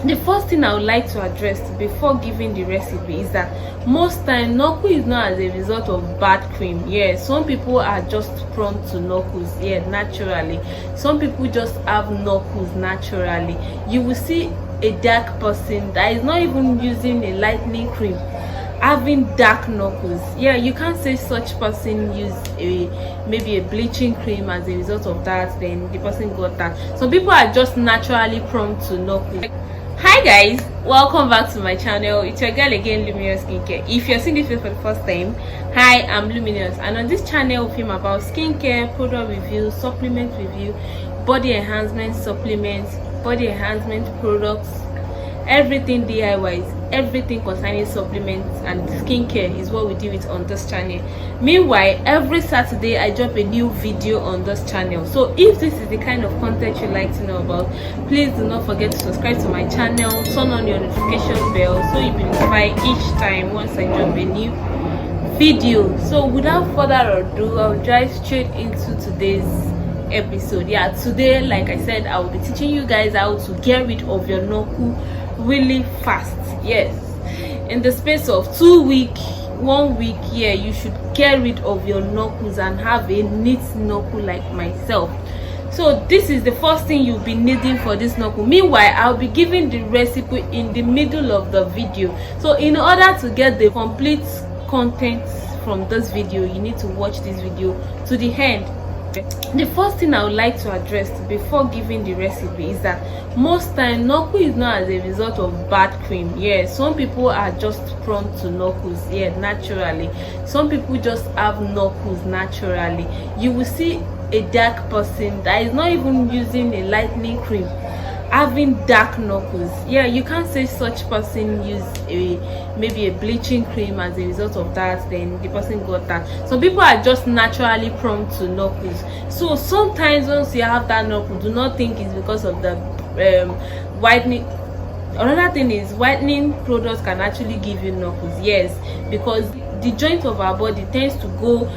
The first thing I would like to address before giving the recipe is that most time knuckle is not as a result of bad cream. Yeah, some people are just prone to knuckles, yeah, naturally. Some people just have knuckles naturally. You will see a dark person that is not even using a lightening cream having dark knuckles. Yeah, you can't say such person use maybe a bleaching cream as a result of that, then the person got that. Some people are just naturally prone to knuckles. Hi guys, welcome back to my channel. It's your girl again, Luminous Skincare. If you're seeing this video for the first time, hi, I'm Luminous, and on this channel we film about skincare, product review, supplement review, body enhancement supplements, body enhancement products, everything DIYs, everything concerning supplements and skincare is what we do it on this channel. Meanwhile, every Saturday I drop a new video on this channel. So if this is the kind of content you like to know about, please do not forget to subscribe to my channel, turn on your notification bell so you'll be notified each time once I drop a new video. So without further ado, I'll drive straight into today's episode. Yeah, today, like I said, I will be teaching you guys how to get rid of your knuckle really fast. Yes, in the space of 1 week, yeah, you should get rid of your knuckles and have a neat knuckle like myself. So this is the first thing you'll be needing for this knuckle. Meanwhile, I'll be giving the recipe in the middle of the video. So in order to get the complete content from this video, you need to watch this video to the end. The first thing I would like to address before giving the recipe is that most time knuckle is not as a result of bad cream. Yeah, some people are just prone to knuckles, yeah, naturally. Some people just have knuckles naturally. You will see a dark person that is not even using a lightening cream having dark knuckles. Yeah, you can't say such person use maybe a bleaching cream as a result of that, then the person got that. Some people are just naturally prone to knuckles. So sometimes once you have that knuckle, do not think it's because of the whitening. Another thing is whitening products can actually give you knuckles. Yes, because the joint of our body tends to go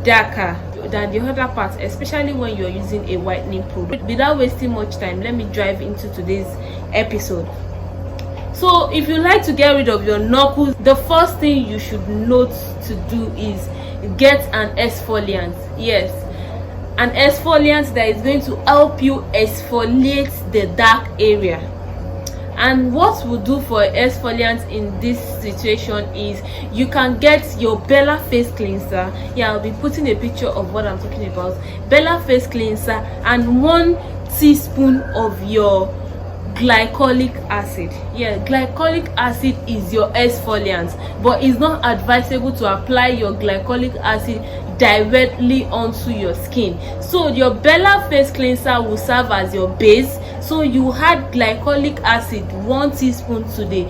darker than the other parts, especially when you're using a whitening product. Without wasting much time, let me dive into today's episode. So if you like to get rid of your knuckles, the first thing you should note to do is get an exfoliant. Yes, an exfoliant that is going to help you exfoliate the dark area. And what we'll do for exfoliant in this situation is you can get your Bella face cleanser. Yeah, I'll be putting a picture of what I'm talking about. Bella face cleanser and 1 teaspoon of your glycolic acid. Yeah, glycolic acid is your exfoliant, but it's not advisable to apply your glycolic acid directly onto your skin. So your Bella face cleanser will serve as your base. So you add glycolic acid 1 teaspoon to the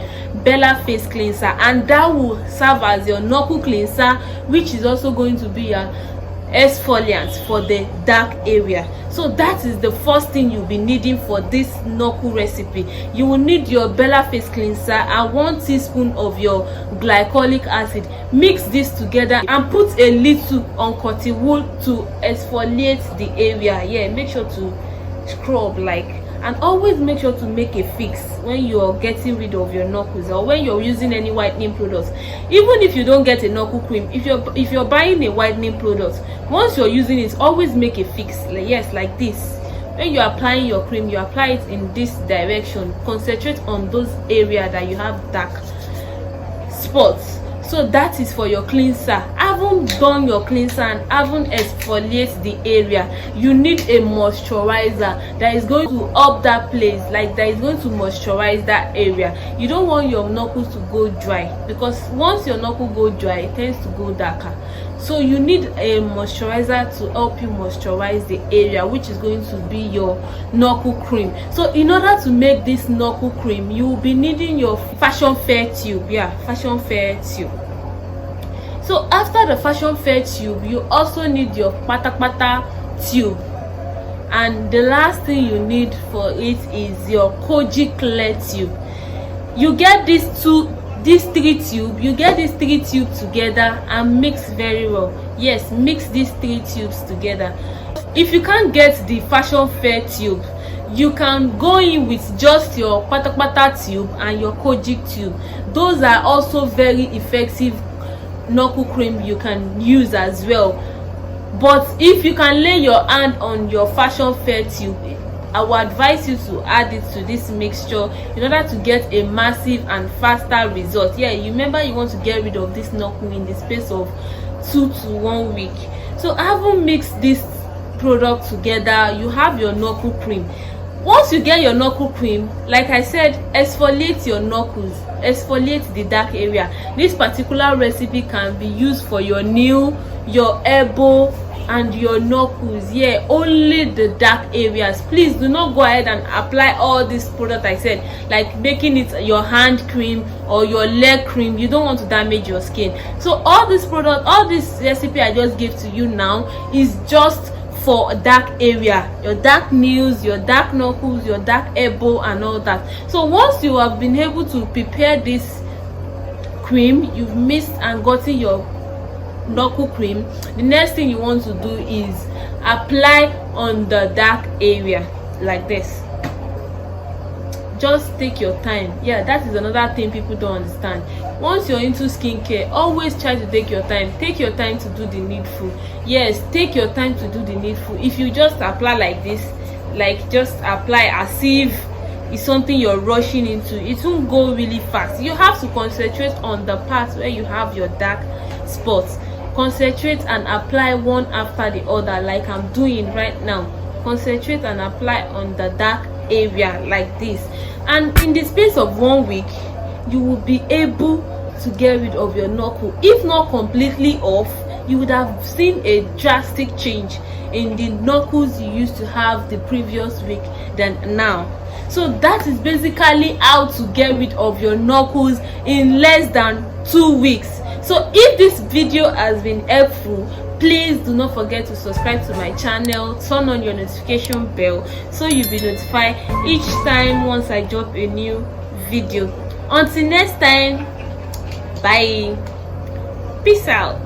Bella face cleanser, and that will serve as your knuckle cleanser, which is also going to be your exfoliant for the dark area. So that is the first thing you'll be needing for this knuckle recipe. You will need your Bella face cleanser and 1 teaspoon of your glycolic acid. Mix this together and put a little on cotton wool to exfoliate the area. Yeah, make sure to scrub and always make sure to make a fix when you're getting rid of your knuckles or when you're using any whitening products. Even if you don't get a knuckle cream, if you're buying a whitening product, once you're using it, always make a fix. Like this. When you're applying your cream, you apply it in this direction. Concentrate on those areas that you have dark spots. So that is for your cleanser. Haven't done your cleanser and haven't exfoliate the area, you need a moisturizer that is going to up that place, that is going to moisturize that area. You don't want your knuckles to go dry, because once your knuckle go dry, it tends to go darker. So you need a moisturizer to help you moisturize the area, which is going to be your knuckle cream. So in order to make this knuckle cream, you will be needing your fashion fair tube. Yeah, fashion fair tube. So after the fashion fair tube, you also need your pata tube, and the last thing you need for it is your Koji Clear tube. You get these 3 tubes together and mix very well. Yes, mix these 3 tubes together. If you can't get the fashion fair tube, you can go in with just your patapata tube and your kojic tube. Those are also very effective knuckle cream you can use as well. But if you can lay your hand on your fashion fair tube, I would advise you to add it to this mixture in order to get a massive and faster result. Yeah, you remember you want to get rid of this knuckle in the space of 2 to 1 week. So having mixed this product together, you have your knuckle cream. Once you get your knuckle cream, like I said, exfoliate your knuckles, exfoliate the dark area. This particular recipe can be used for your nail, your elbow, and your knuckles. Yeah, only the dark areas. Please do not go ahead and apply all this product I said, like making it your hand cream or your leg cream. You don't want to damage your skin. So all this product, all this recipe I just gave to you now is just for dark area, your dark nails, your dark knuckles, your dark elbow, and all that. So once you have been able to prepare this cream, you've mixed and gotten your knuckle cream, the next thing you want to do is apply on the dark area like this. Just take your time. Yeah, that is another thing people don't understand. Once you're into skincare, always try to take your time. Take your time to do the needful. Yes, take your time to do the needful. If you just apply like this, like just apply as if it's something you're rushing into, it won't go really fast. You have to concentrate on the parts where you have your dark spots. Concentrate and apply one after the other, like I'm doing right now. Concentrate and apply on the dark area like this, and in the space of 1 week you will be able to get rid of your knuckle. If not completely off, you would have seen a drastic change in the knuckles you used to have the previous week than now. So that is basically how to get rid of your knuckles in less than 2 weeks. So if this video has been helpful, please do not forget to subscribe to my channel, turn on your notification bell so you'll be notified each time once I drop a new video. Until next time, bye, peace out.